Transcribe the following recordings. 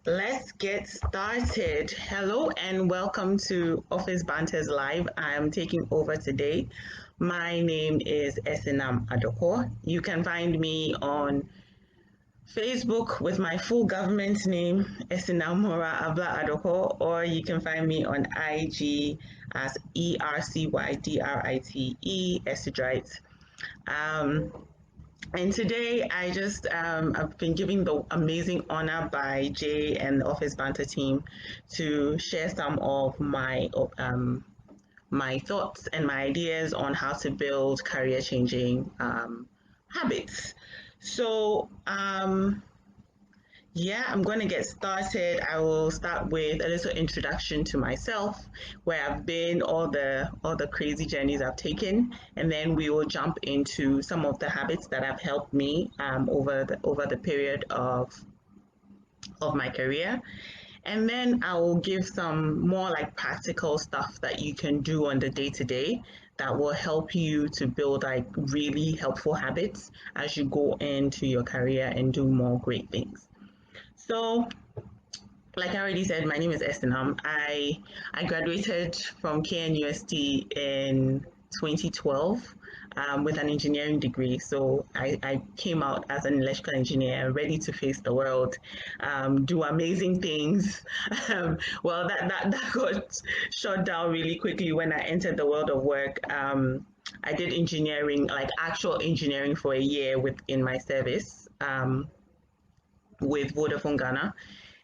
Let's get started. Hello and welcome to Office Banters Live. I'm taking over today. My name is ESINAM ADORKOR. You can find me on Facebook with my full government name, ESINAM Abla ADORKOR, or you can find me on IG as ERCYDRITE Esidrite. And today I've been given the amazing honor by Jay and the Office Banter team to share some of my thoughts and my ideas on how to build career changing habits. So yeah, I'm going to get started. I will start with a little introduction to myself, where I've been, all the crazy journeys I've taken, and then we will jump into some of the habits that have helped me over the period of my career. And then I will give some more like practical stuff that you can do on the day to day that will help you to build like really helpful habits as you go into your career and do more great things. So, like I already said, my name is Estinam. I graduated from KNUST in 2012 with an engineering degree. So I came out as an electrical engineer, ready to face the world, do amazing things. Well, that got shut down really quickly when I entered the world of work. I did engineering, like actual engineering, for a year within my service. With Vodafone Ghana.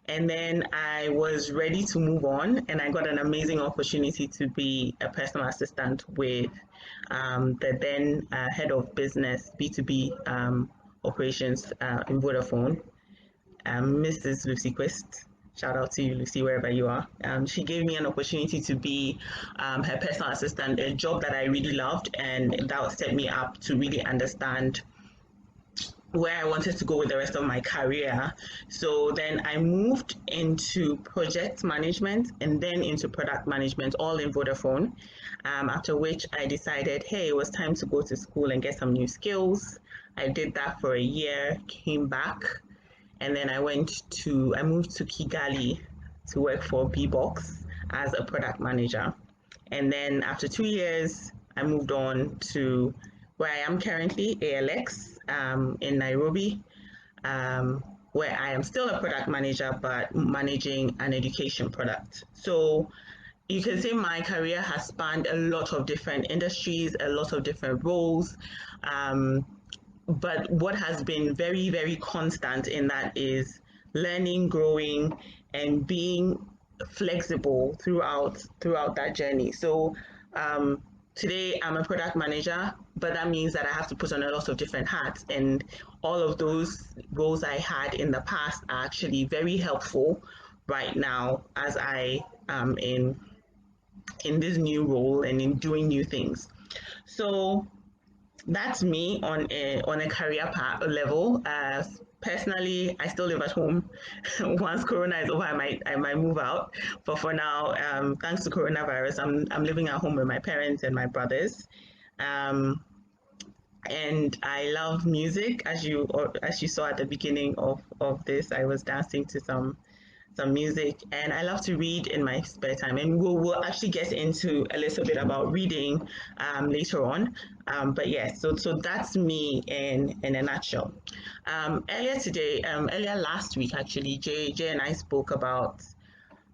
And then I was ready to move on, and I got an amazing opportunity to be a personal assistant with the then head of business B2B operations in Vodafone, Mrs. Lucy Quist. Shout out to you, Lucy, wherever you are. She gave me an opportunity to be her personal assistant, a job that I really loved, and that set me up to really understand where I wanted to go with the rest of my career. So then I moved into project management and then into product management, all in Vodafone. After which I decided, hey, it was time to go to school and get some new skills. I did that for a year, came back, and then I moved to Kigali to work for Bbox as a product manager. And then after 2 years, I moved on to where I am currently, ALX, in Nairobi, where I am still a product manager, but managing an education product. So you can say my career has spanned a lot of different industries, a lot of different roles. But what has been very, very constant in that is learning, growing, and being flexible throughout that journey. So today I'm a product manager, but that means that I have to put on a lot of different hats, and all of those roles I had in the past are actually very helpful right now as I am in this new role and in doing new things. So that's me on a career level. Personally, I still live at home. Once Corona is over, I might move out. But for now, thanks to coronavirus, I'm living at home with my parents and my brothers. Um, and I love music. As you saw at the beginning of this, I was dancing to some music, and I love to read in my spare time, and we'll actually get into a little bit about reading later on. But yes, so that's me in a nutshell. Earlier last week, actually, Jay and I spoke about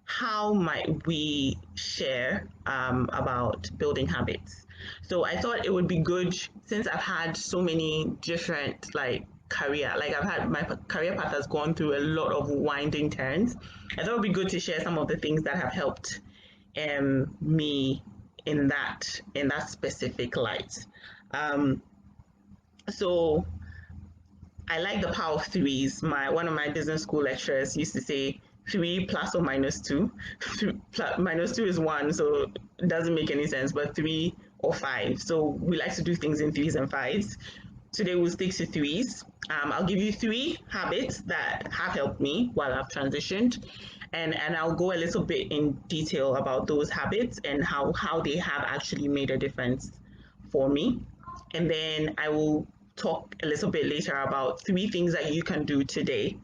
how might we share about building habits. So I thought it would be good, since I've had so many different I've had my career path has gone through a lot of winding turns. I thought it would be good to share some of the things that have helped me in that specific light. So I like the power of threes. One of my business school lecturers used to say 3 plus or minus 2. Minus 2 is 1, so it doesn't make any sense, but 3 or 5. So we like to do things in threes and fives. Today we'll stick to threes. I'll give you 3 habits that have helped me while I've transitioned, and I'll go a little bit in detail about those habits and how they have actually made a difference for me. And then I will talk a little bit later about 3 things that you can do today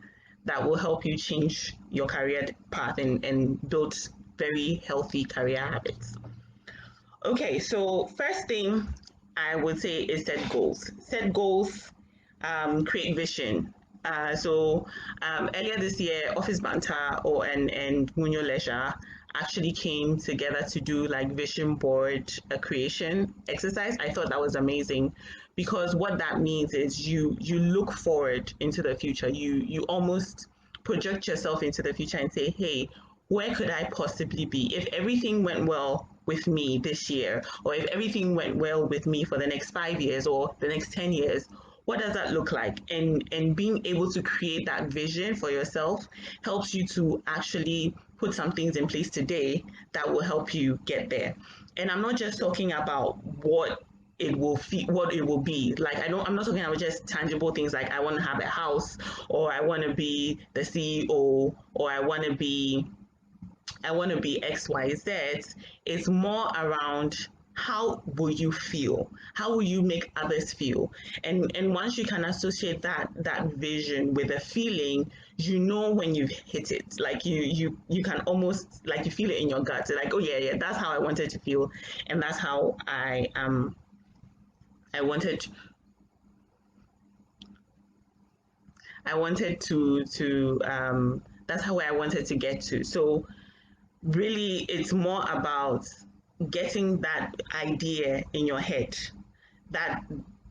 that will help you change your career path and build very healthy career habits. Okay, so first thing I would say is set goals. Set goals, create vision. Earlier this year, Office Banter and Munyo Leisure actually came together to do like vision board creation exercise. I thought that was amazing because what that means is you look forward into the future. You almost project yourself into the future and say, hey, where could I possibly be if everything went well with me this year, or if everything went well with me for the next 5 years or the next 10 years? What does that look like? And being able to create that vision for yourself helps you to actually put some things in place today that will help you get there. And I'm not just talking about what it will be. Like I'm not talking about just tangible things like I want to have a house, or I want to be the CEO, or I want to be XYZ. It's more around how will you feel? How will you make others feel? And once you can associate that vision with a feeling, you know when you've hit it. Like you can almost like you feel it in your gut. Like, oh yeah, yeah, that's how I wanted to feel, and that's how I wanted to that's how I wanted to get to. So really it's more about getting that idea in your head that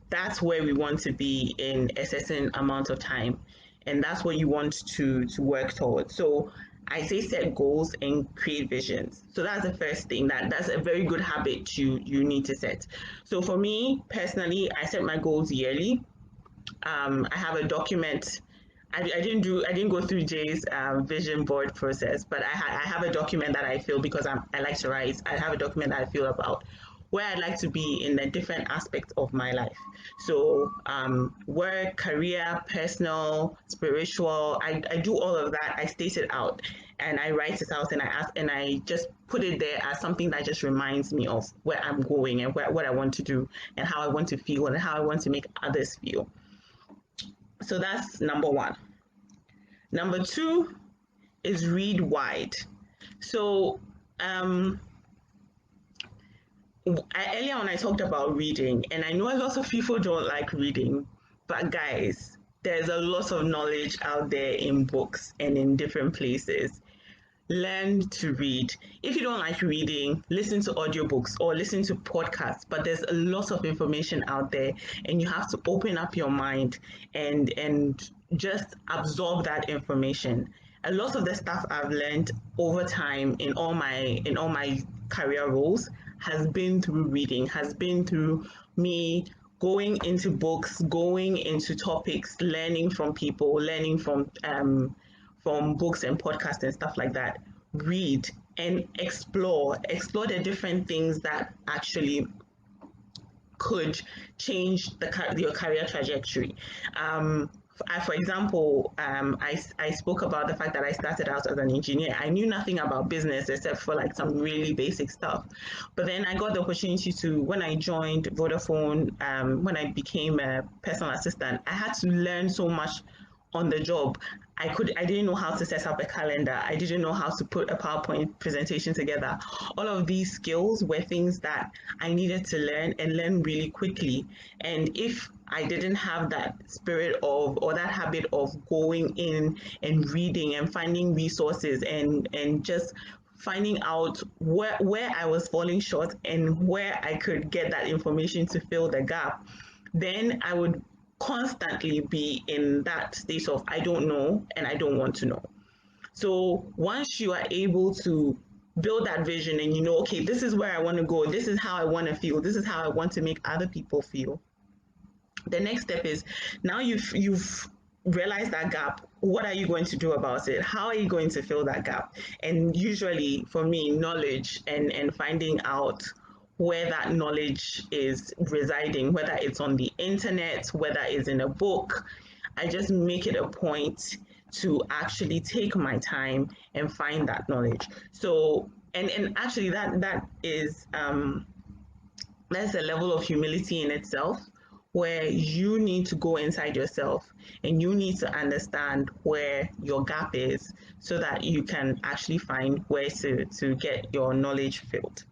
that's where we want to be in a certain amount of time, and that's what you want to work towards. So I say set goals and create visions. So that's the first thing, that's a very good habit you need to set. So for me personally, I set my goals yearly. I have a document. I didn't go through Jay's vision board process, but I have a document that I feel because I like to write. I have a document that I feel about where I'd like to be in the different aspects of my life. So work, career, personal, spiritual. I do all of that. I state it out and I write it out and I ask and I just put it there as something that just reminds me of where I'm going and what I want to do and how I want to feel and how I want to make others feel. So that's number one. Number two is read wide. So um, earlier on I talked about reading, and I know a lot of people don't like reading, but guys, there's a lot of knowledge out there in books and in different places. Learn to read. If you don't like reading, listen to audiobooks or listen to podcasts, but there's a lot of information out there and you have to open up your mind and just absorb that information. A lot of the stuff I've learned over time in all my career roles has been through reading, has been through me going into books, going into topics, learning from people, learning from books and podcasts and stuff like that. Read and explore the different things that actually could change your career trajectory. For example, I spoke about the fact that I started out as an engineer. I knew nothing about business except for like some really basic stuff. But then I got the opportunity to, when I joined Vodafone, when I became a personal assistant, I had to learn so much on the job. I didn't know how to set up a calendar. I didn't know how to put a PowerPoint presentation together. All of these skills were things that I needed to learn and learn really quickly. And if I didn't have that spirit of or that habit of going in and reading and finding resources and just finding out where I was falling short and where I could get that information to fill the gap, then I would constantly be in that state of I don't know and I don't want to know. So once you are able to build that vision and you know, okay, this is where I want to go, this is how I want to feel, this is how I want to make other people feel. The next step is now you've realized that gap. What are you going to do about it? How are you going to fill that gap? And usually for me, knowledge and finding out where that knowledge is residing, whether it's on the internet, whether it's in a book, I just make it a point to actually take my time and find that knowledge. So and actually that's a level of humility in itself, where you need to go inside yourself and you need to understand where your gap is so that you can actually find where to get your knowledge filled.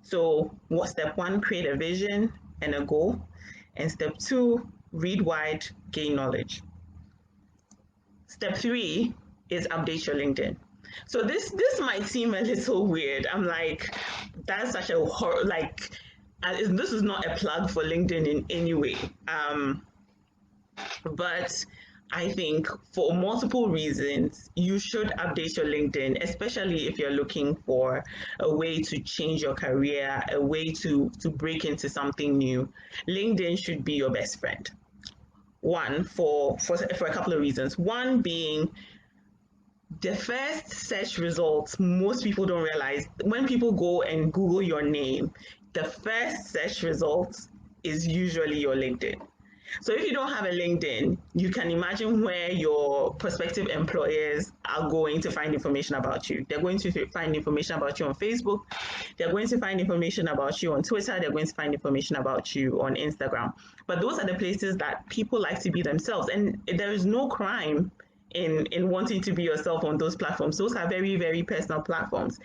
So, what step one, create a vision and a goal. And step two, read wide, gain knowledge. Step three is update your LinkedIn. So this might seem a little weird. I'm like, that's such a this is not a plug for LinkedIn in any way. But I think for multiple reasons, you should update your LinkedIn, especially if you're looking for a way to change your career, a way to break into something new. LinkedIn should be your best friend. One, for a couple of reasons. One being the first search results, most people don't realize when people go and Google your name, the first search results is usually your LinkedIn. So if you don't have a LinkedIn, you can imagine where your prospective employers are going to find information about you. They're going to find information about you on Facebook. They're going to find information about you on Twitter. They're going to find information about you on Instagram. But those are the places that people like to be themselves. And there is no crime in wanting to be yourself on those platforms. Those are very, very personal platforms.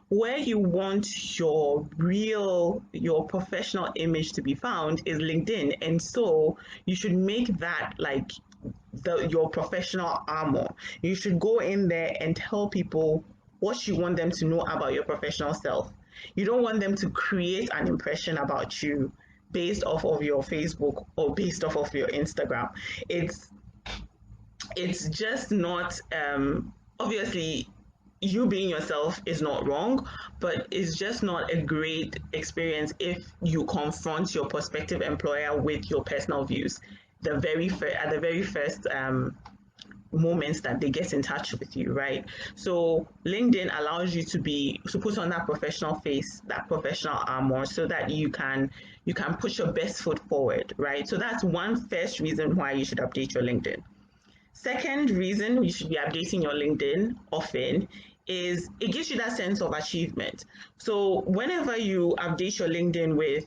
Where you want your professional image to be found is LinkedIn. And so you should make that like your professional armor. You should go in there and tell people what you want them to know about your professional self. You don't want them to create an impression about you based off of your Facebook or based off of your Instagram. It's just not obviously you being yourself is not wrong, but it's just not a great experience if you confront your prospective employer with your personal views at the very first moments that they get in touch with you, right? So LinkedIn allows you to put on that professional face, that professional armor, so that you can put your best foot forward, right? So that's one first reason why you should update your LinkedIn. Second reason you should be updating your LinkedIn often is it gives you that sense of achievement. So whenever you update your LinkedIn with,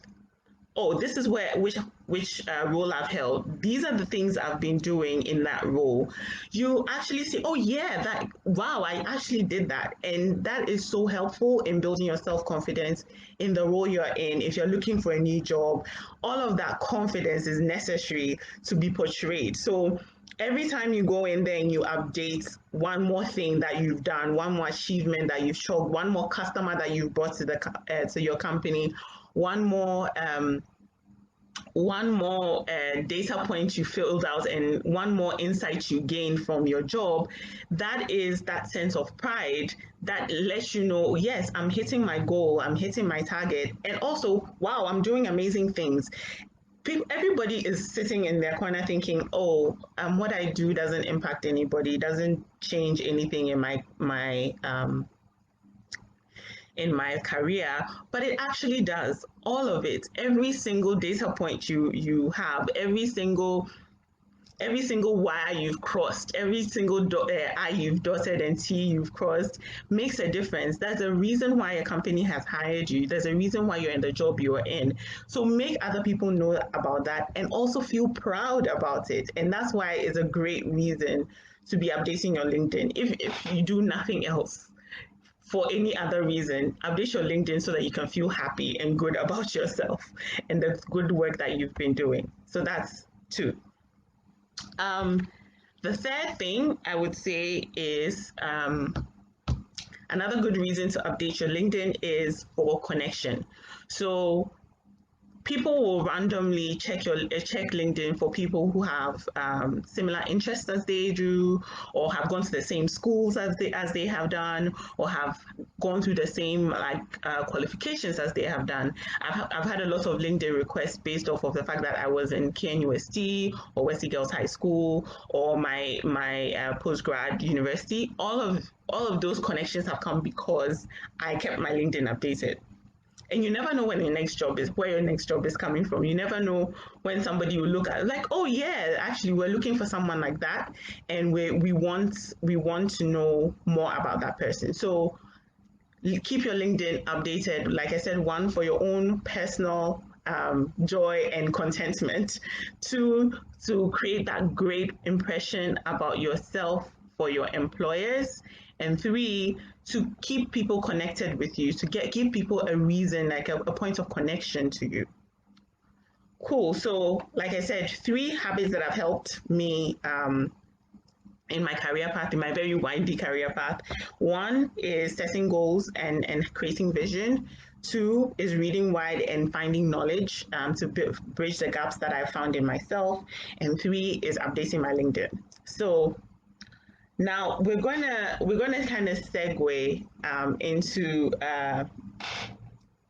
oh, this is which role I've held. These are the things I've been doing in that role. You actually say, oh yeah, that wow, I actually did that, and that is so helpful in building your self confidence in the role you're in. If you're looking for a new job, all of that confidence is necessary to be portrayed. So every time you go in there and you update one more thing that you've done, one more achievement that you've showed, one more customer that you've brought to your company, one more data point you filled out and one more insight you gained from your job, that is that sense of pride that lets you know, yes, I'm hitting my goal, I'm hitting my target, and also, wow, I'm doing amazing things. Everybody is sitting in their corner thinking, oh, what I do doesn't impact anybody, doesn't change anything in my career, but it actually does. All of it, every single data point you have, every single wire you've crossed, every single I you've dotted and T you've crossed makes a difference. That's a reason why a company has hired you. There's a reason why you're in the job you're in. So make other people know about that and also feel proud about it. And that's why it's a great reason to be updating your LinkedIn. If you do nothing else, for any other reason, update your LinkedIn so that you can feel happy and good about yourself and the good work that you've been doing. So that's two. Um, the third thing I would say is another good reason to update your LinkedIn is for connection. So people will randomly check LinkedIn for people who have similar interests as they do, or have gone to the same schools as they have done, or have gone through the same qualifications as they have done. I've had a lot of LinkedIn requests based off of the fact that I was in KNUST or Wesley Girls High School or my postgrad university. All of those connections have come because I kept my LinkedIn updated. And you never know where your next job is coming from. You never know when somebody will look at like, oh yeah, actually we're looking for someone like that, and we want to know more about that person. So keep your LinkedIn updated. Like I said, one for your own personal joy and contentment. Two, to create that great impression about yourself for your employers. And three, to keep people connected with you, to give people a reason, like a point of connection to you. Cool. So, like I said, three habits that have helped me in my career path, in my very windy career path. One is setting goals and creating vision. Two is reading wide and finding knowledge to bridge the gaps that I found in myself. And three is updating my LinkedIn. So now we're gonna kind of segue into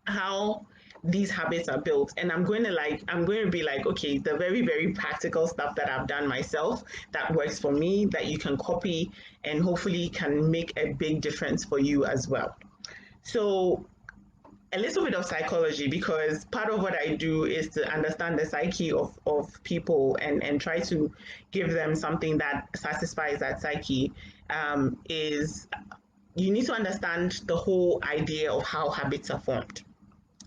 how these habits are built, and I'm going to be like, okay, the very very practical stuff that I've done myself that works for me, that you can copy and hopefully can make a big difference for you as well. So a little bit of psychology, because part of what I do is to understand the psyche of people and try to give them something that satisfies that psyche. Is You need to understand the whole idea of how habits are formed.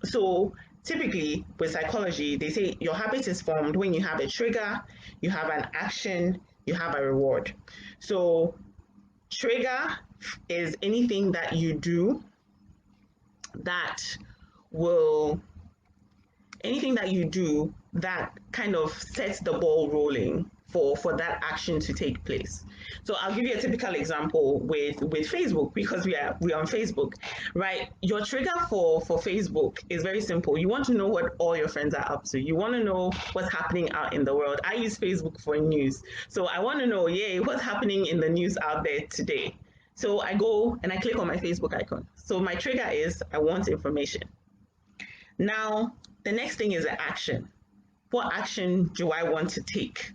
So typically with psychology, they say your habit is formed when you have a trigger, you have an action, you have a reward. So trigger is anything that you do that will anything that you do that kind of sets the ball rolling for that action to take place. So I'll give you a typical example with Facebook, because we're on Facebook, right? Your trigger for Facebook is very simple. You want to know what all your friends are up to. You want to know what's happening out in the world. I use Facebook for news. So I want to know, yay, what's happening in the news out there today. So I go and I click on my Facebook icon. So my trigger is I want information. Now, the next thing is the action. What action do I want to take?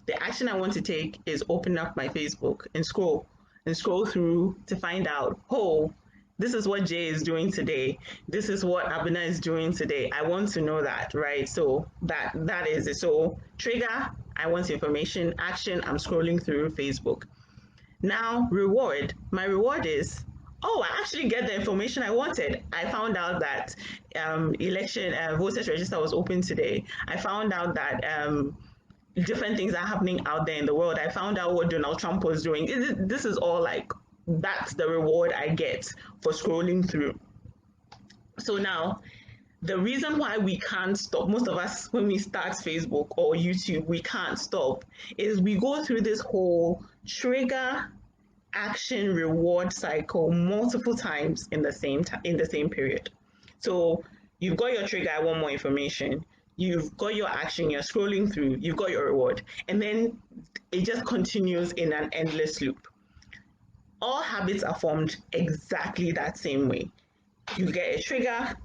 The action I want to take is open up my Facebook and scroll through to find out, oh, this is what Jay is doing today. This is what Abina is doing today. I want to know that, right? So that is it. So trigger, I want information. Action, I'm scrolling through Facebook. Now, reward. My reward is, oh, I actually get the information I wanted. I found out that election voters register was open today. I found out that different things are happening out there in the world. I found out what Donald Trump was doing. This is all like, that's the reward I get for scrolling through. So now, the reason why we can't stop, most of us, when we start Facebook or YouTube, we can't stop, is we go through this whole trigger action reward cycle multiple times in the same period. So you've got your trigger, I want more information. You've got your action, you're scrolling through, you've got your reward, and then it just continues in an endless loop. All habits are formed exactly that same way. You get a trigger,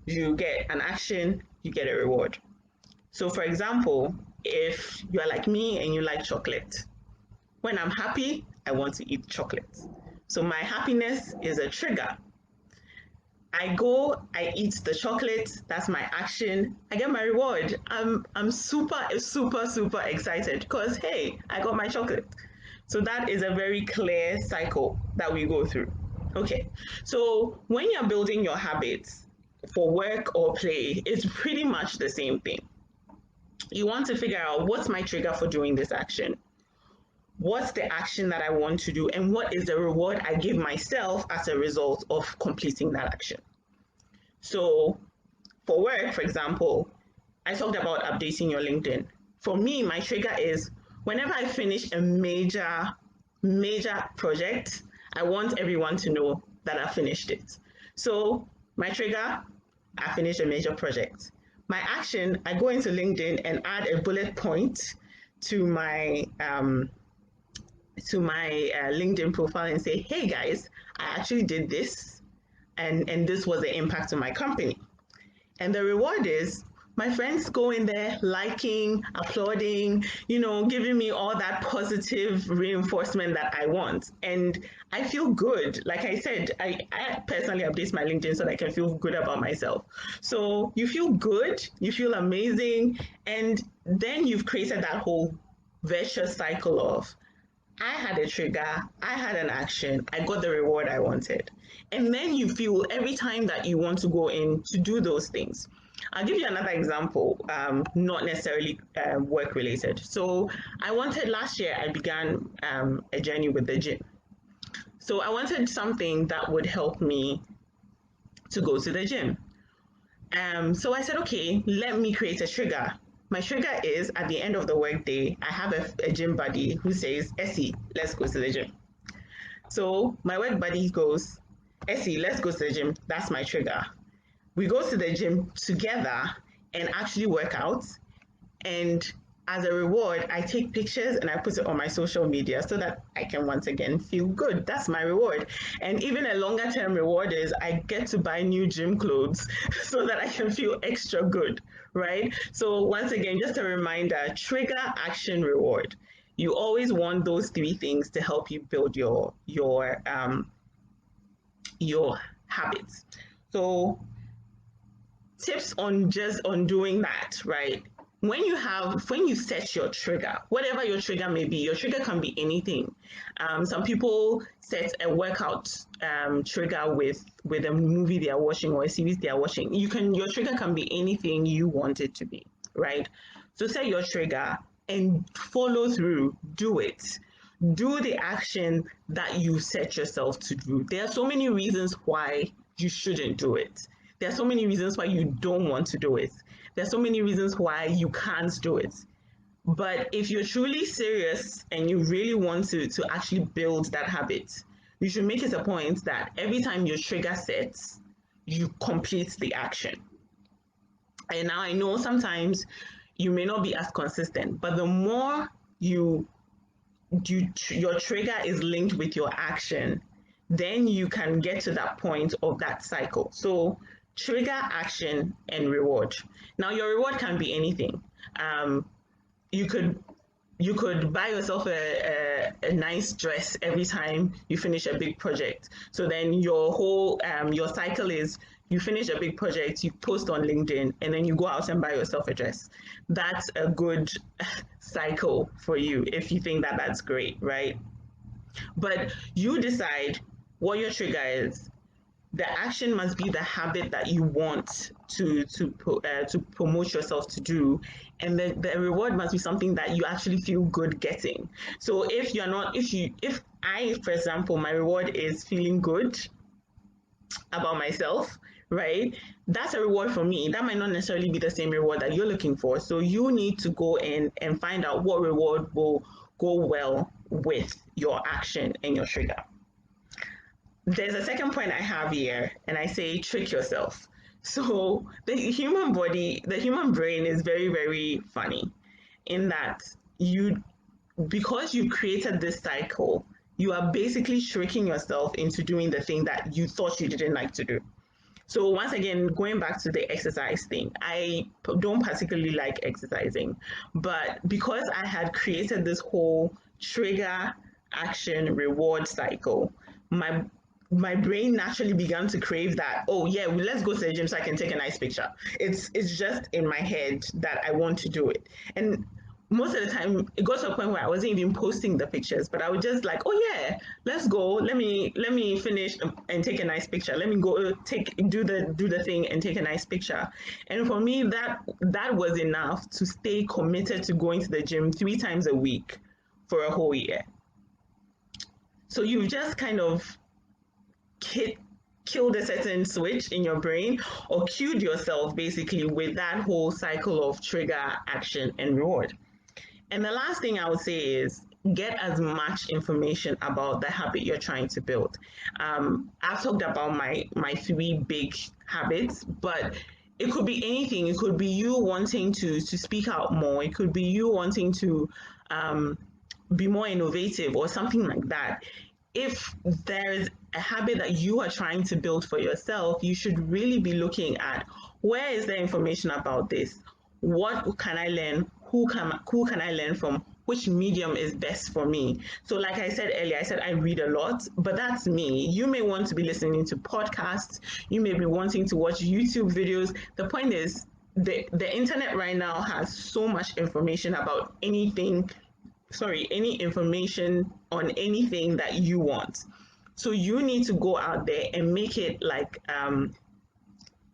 you get an action, you get a reward. So, for example, if you're like me and you like chocolate, when I'm happy, I want to eat chocolate. So, my happiness is a trigger. I go, I eat the chocolate, that's my action, I get my reward. I'm super excited because, hey, I got my chocolate. So, that is a very clear cycle that we go through. Okay, so when you're building your habits for work or play, it's pretty much the same thing. You want to figure out, what's my trigger for doing this action? What's the action that I want to do? And what is the reward I give myself as a result of completing that action? So for work, for example, I talked about updating your LinkedIn. For me, my trigger is whenever I finish a major project, I want everyone to know that I finished it. So my trigger, I finished a major project. My action, I go into LinkedIn and add a bullet point to my LinkedIn profile and say, hey guys, I actually did this, and this was the impact to my company. And the reward is my friends go in there liking, applauding, giving me all that positive reinforcement that I want. And I feel good. Like I said, I personally update my LinkedIn so that I can feel good about myself. So you feel good, you feel amazing, and then you've created that whole virtuous cycle of, I had a trigger, I had an action, I got the reward I wanted. And then you feel every time that you want to go in to do those things, I'll give you another example, not necessarily work related. So last year, I began a journey with the gym. So I wanted something that would help me to go to the gym. So I said, okay, let me create a trigger. My trigger is at the end of the workday, I have a gym buddy who says, Essie, let's go to the gym. So my work buddy goes, Essie, let's go to the gym. That's my trigger. We go to the gym together and actually work out. And as a reward, I take pictures and I put it on my social media so that I can once again feel good. That's my reward. And even a longer term reward is I get to buy new gym clothes so that I can feel extra good, right? So once again, just a reminder, trigger, action, reward. You always want those three things to help you build your habits. So tips on just on doing that, right? When you set your trigger, whatever your trigger may be, your trigger can be anything. Some people set a workout trigger with a movie they are watching or a series they are watching. Your trigger can be anything you want it to be, right? So set your trigger and follow through. Do it. Do the action that you set yourself to do. There are so many reasons why you shouldn't do it. There are so many reasons why you don't want to do it. There are so many reasons why you can't do it. But if you're truly serious and you really want to actually build that habit, you should make it a point that every time your trigger sets, you complete the action. And now I know sometimes you may not be as consistent, but the more your trigger is linked with your action, then you can get to that point of that cycle. So trigger, action, and reward. Now your reward can be anything. You could buy yourself a nice dress every time you finish a big project. So then your cycle is you finish a big project, you post on LinkedIn, and then you go out and buy yourself a dress. That's a good cycle for you if you think that that's great, right? But you decide what your trigger is. The action must be the habit that you want to promote yourself to do, and the reward must be something that you actually feel good getting. So if I, for example, my reward is feeling good about myself, right? That's a reward for me. That might not necessarily be the same reward that you're looking for. So you need to go in and find out what reward will go well with your action and your trigger. There's a second point I have here, and I say trick yourself. So the human body, the human brain is very, very funny in that because you created this cycle, you are basically tricking yourself into doing the thing that you thought you didn't like to do. So once again, going back to the exercise thing, I don't particularly like exercising, but because I had created this whole trigger, action, reward cycle, my my brain naturally began to crave that. Oh yeah, well, let's go to the gym so I can take a nice picture. It's just in my head that I want to do it, and most of the time it got to a point where I wasn't even posting the pictures, but I was just like, oh yeah, let's go. Let me finish and take a nice picture. Let me go do the thing and take a nice picture. And for me, that was enough to stay committed to going to the gym 3 times a week for a whole year. So you've just kind of hit killed a certain switch in your brain or cued yourself basically with that whole cycle of trigger, action, and reward. And the last thing I would say is get as much information about the habit you're trying to build. I've talked about my 3 big habits, but it could be anything. It could be you wanting to speak out more. It could be you wanting to um, be more innovative or something like that. If there's a habit that you are trying to build for yourself, you should really be looking at where is the information about this? What can I learn? Who can I learn from? Which medium is best for me? So, like I said earlier, I said I read a lot, but that's me. You may want to be listening to podcasts. You may be wanting to watch YouTube videos. The point is, the internet right now has so much information about any information on anything that you want. So you need to go out there and make it like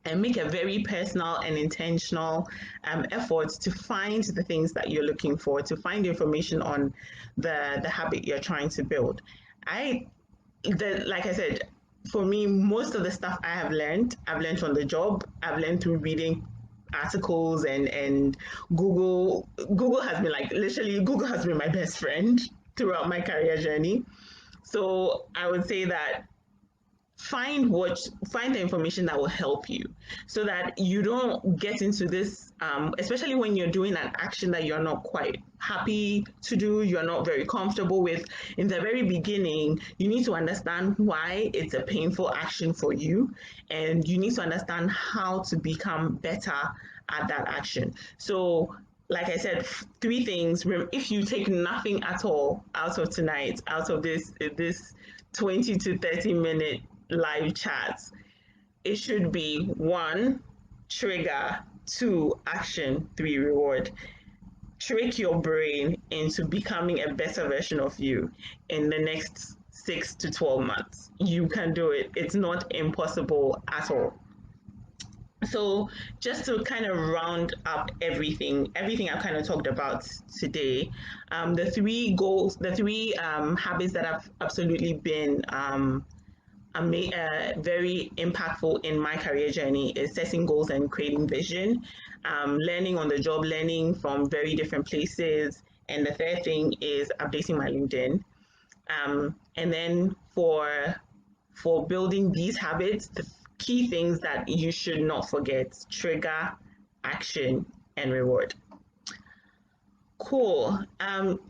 and make a very personal and intentional effort to find the things that you're looking for, to find information on the habit you're trying to build. I like I said, for me, most of the stuff I've learned on the job. I've learned through reading articles and Google has been like literally Google has been my best friend throughout my career journey. So I would say that find the information that will help you so that you don't get into this especially when you're doing an action that you're not quite happy to do, you're not very comfortable with. In the very beginning, you need to understand why it's a painful action for you, and you need to understand how to become better at that action. So like I said, three things. If you take nothing at all out of tonight, out of this 20 to 30 minute live chats, it should be one, trigger, two, action, three, reward. Trick your brain into becoming a better version of you in the next 6 to 12 months. You can do it. It's not impossible at all. So just to kind of round up everything I've kind of talked about today, the three goals, the three habits that have absolutely been very impactful in my career journey is setting goals and creating vision, learning on the job, learning from very different places, and the third thing is updating my LinkedIn. And then for building these habits, the key things that you should not forget: trigger, action, and reward. Cool.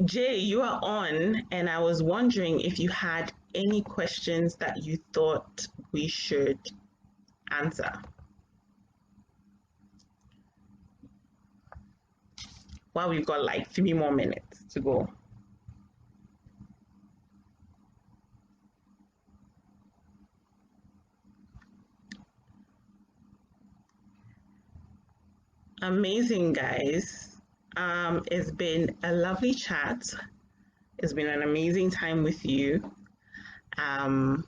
Jay, you are on, and I was wondering if you had any questions that you thought we should answer. Well, we've got like 3 more minutes to go. Amazing, guys. It's been a lovely chat. It's been an amazing time with you. Um,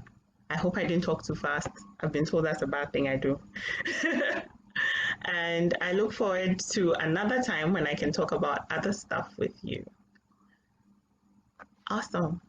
I hope I didn't talk too fast. I've been told that's a bad thing I do. And I look forward to another time when I can talk about other stuff with you. Awesome.